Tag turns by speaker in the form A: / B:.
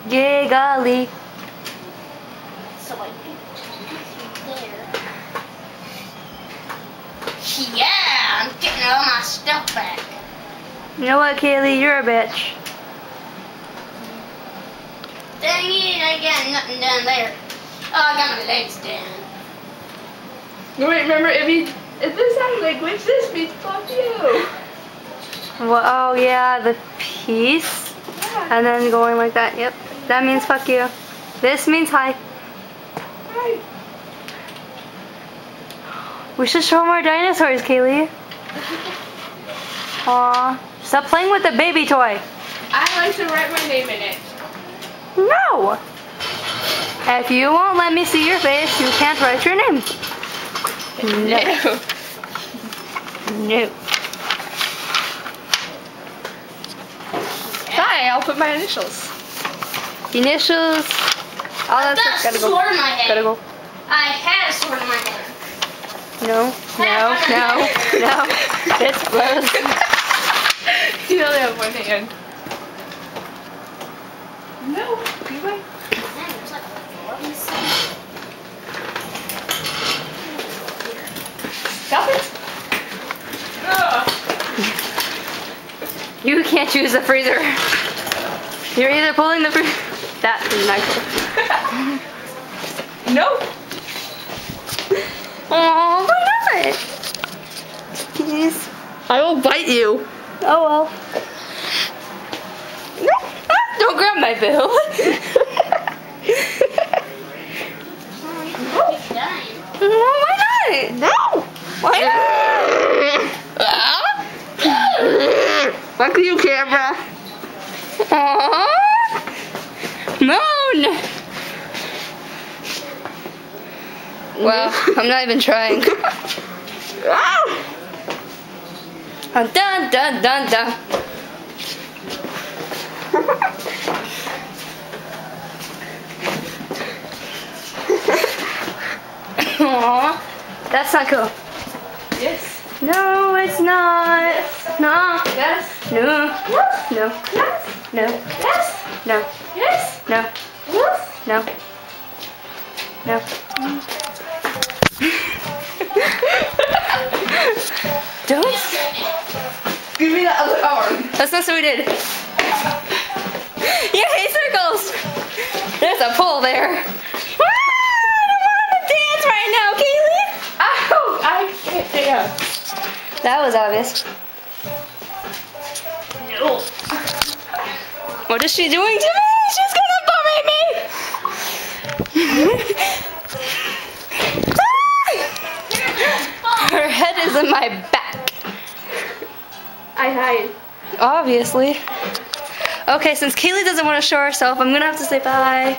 A: Giggly.
B: So I can there. Yeah, I'm getting all my stuff back.
A: You know what, Kaylee? You're a bitch.
B: Dang it, I got nothing down there. Oh, I got my legs down.
C: Wait, remember, if this has language, this means fuck you.
A: Well, oh yeah, the piece.
C: Yeah.
A: And then going like that. Yep. That means fuck you. This means hi.
C: Hi.
A: We should show more dinosaurs, Kaylee. Aw. Stop playing with the baby toy.
C: I like to write my name in it.
A: No! If you won't let me see your face, you can't write your name. No. No.
C: Hi, I'll put my initials.
A: Initials. All that
B: I've got
A: stuff.
B: a sword in my head.
A: Gotta go.
B: I had a sword in my head.
A: No. No. No. No. It's close.
C: You only have one hand. No, you might.
B: Man, there's like 11
C: Stop it. Ugh.
A: You can't choose the freezer. You're either pulling the freezer. That is not cool.
C: No.
A: Oh, why not? Please.
C: I will bite you.
A: Oh well. Don't grab my bill. Well, why not?
C: No.
A: Why not?
C: Fuck you, camera.
A: Aww. Moan. Well, I'm not even trying. Dun dun dun dun. Aww. That's not cool.
C: Yes.
A: No, it's not.
C: Yes.
A: No.
C: Yes.
A: No.
C: Yes.
A: No.
C: Yes.
A: No.
C: Yes.
A: No.
C: Yes.
A: No.
C: Yes.
A: No. No. Don't.
C: Give me the other arm.
A: That's not what we did. You hate circles. There's a pole there. Ah, I don't want to dance right now, Kaylee.
C: Ow! I can't dance.
A: That was obvious.
C: No.
A: What is she doing to me? She's gonna bummy me. Her head is in my back.
C: I hide.
A: Obviously. Okay, since Kaylee doesn't want to show herself, I'm gonna have to say bye.